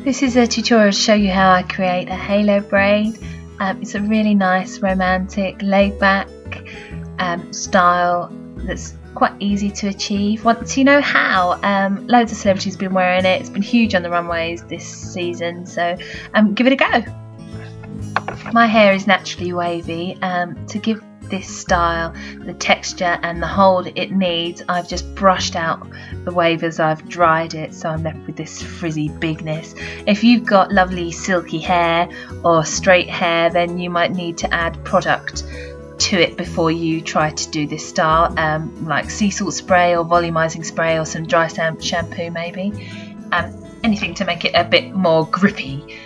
This is a tutorial to show you how I create a halo braid. It's a really nice, romantic, laid-back style that's quite easy to achieve once you know how. Loads of celebrities have been wearing it. It's been huge on the runways this season, so give it a go. My hair is naturally wavy. To give this style the texture and the hold it needs, I've just brushed out the wave as I've dried it, so I'm left with this frizzy bigness. If you've got lovely silky hair or straight hair, then you might need to add product to it before you try to do this style, like sea salt spray or volumizing spray or some dry shampoo maybe, anything to make it a bit more grippy.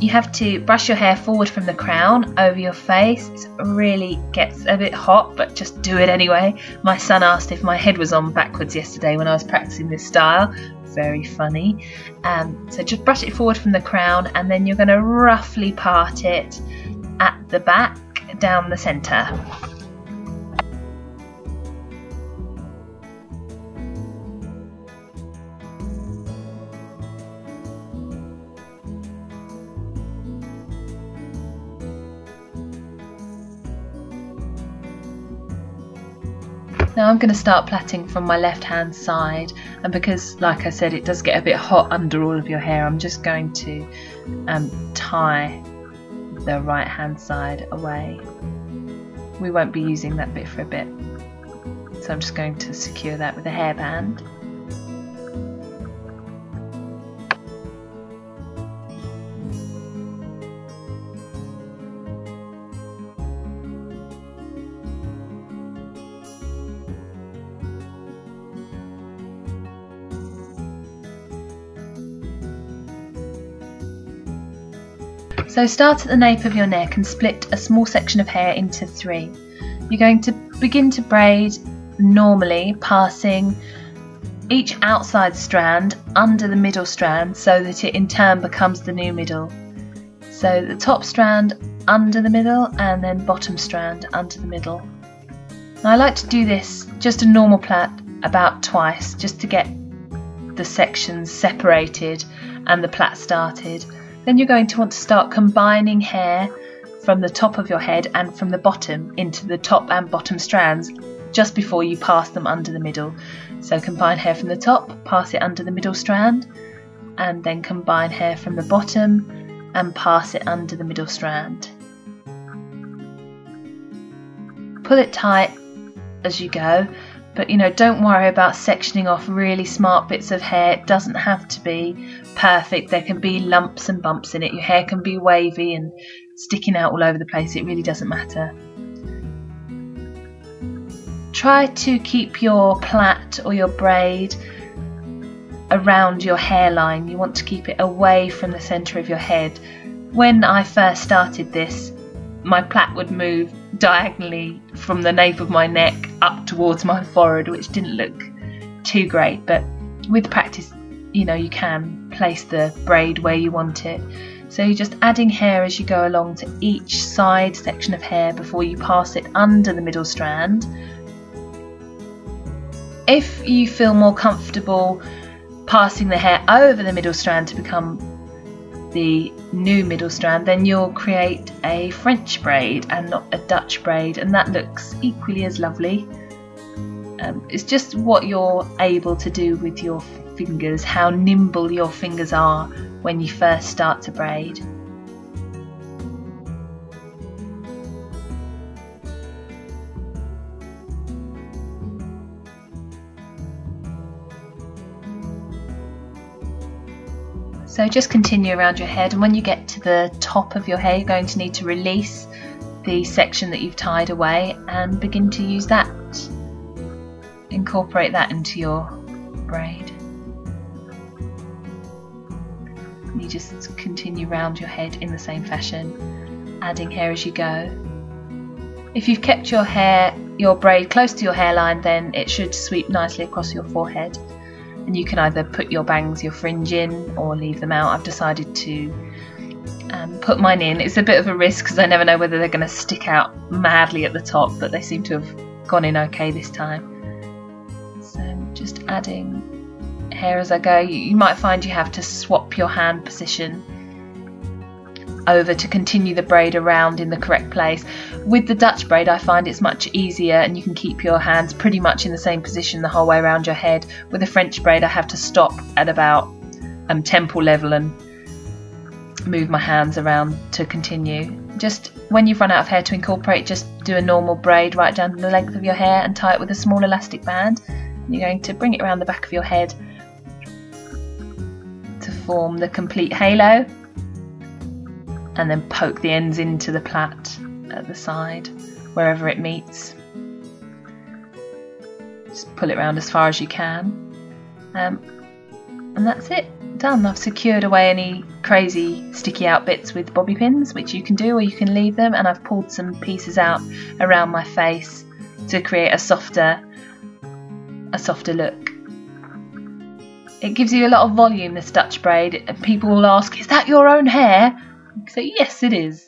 You have to brush your hair forward from the crown over your face. It really gets a bit hot, but just do it anyway. My son asked if my head was on backwards yesterday when I was practicing this style. Very funny. So just brush it forward from the crown, and then you're going to roughly part it at the back down the centre. Now I'm going to start plaiting from my left hand side, and because, like I said, it does get a bit hot under all of your hair, I'm just going to tie the right hand side away. We won't be using that bit for a bit, so I'm just going to secure that with a hairband. So start at the nape of your neck and split a small section of hair into three. You're going to begin to braid normally, passing each outside strand under the middle strand so that it in turn becomes the new middle. So the top strand under the middle and then bottom strand under the middle. Now I like to do this just a normal plait about twice, just to get the sections separated and the plait started. Then you're going to want to start combining hair from the top of your head and from the bottom into the top and bottom strands just before you pass them under the middle. So combine hair from the top, pass it under the middle strand, and then combine hair from the bottom and pass it under the middle strand. Pull it tight as you go, but don't worry about sectioning off really smart bits of hair. It doesn't have to be perfect. There can be lumps and bumps in it. Your hair can be wavy and sticking out all over the place. It really doesn't matter. Try to keep your plait or your braid around your hairline. You want to keep it away from the centre of your head. When I first started this, my plait would move diagonally from the nape of my neck up towards my forehead, which didn't look too great, but with practice you can place the braid where you want it. So you're just adding hair as you go along to each side section of hair before you pass it under the middle strand. If you feel more comfortable passing the hair over the middle strand to become the new middle strand, then you'll create a French braid and not a Dutch braid, and that looks equally as lovely. It's just what you're able to do with your fingers, how nimble your fingers are when you first start to braid. So just continue around your head, and when you get to the top of your hair, you're going to need to release the section that you've tied away and begin to use that. Incorporate that into your braid. You just continue round your head in the same fashion, adding hair as you go. If you've kept your braid close to your hairline, then it should sweep nicely across your forehead. And you can either put your bangs, your fringe in, or leave them out. I've decided to put mine in. It's a bit of a risk because I never know whether they're going to stick out madly at the top, but they seem to have gone in okay this time. So just adding hair as I go. You might find you have to swap your hand position over to continue the braid around in the correct place. With the Dutch braid I find it's much easier, and you can keep your hands pretty much in the same position the whole way around your head. With the French braid I have to stop at about temple level and move my hands around to continue. Just when you've run out of hair to incorporate, just do a normal braid right down the length of your hair and tie it with a small elastic band. You're going to bring it around the back of your head to form the complete halo, and then poke the ends into the plait at the side wherever it meets. Just pull it around as far as you can, and that's it, done. I've secured away any crazy sticky out bits with bobby pins, which you can do or you can leave them, and I've pulled some pieces out around my face to create a softer look. It gives you a lot of volume, this Dutch braid, and people will ask, is that your own hair? So yes, it is.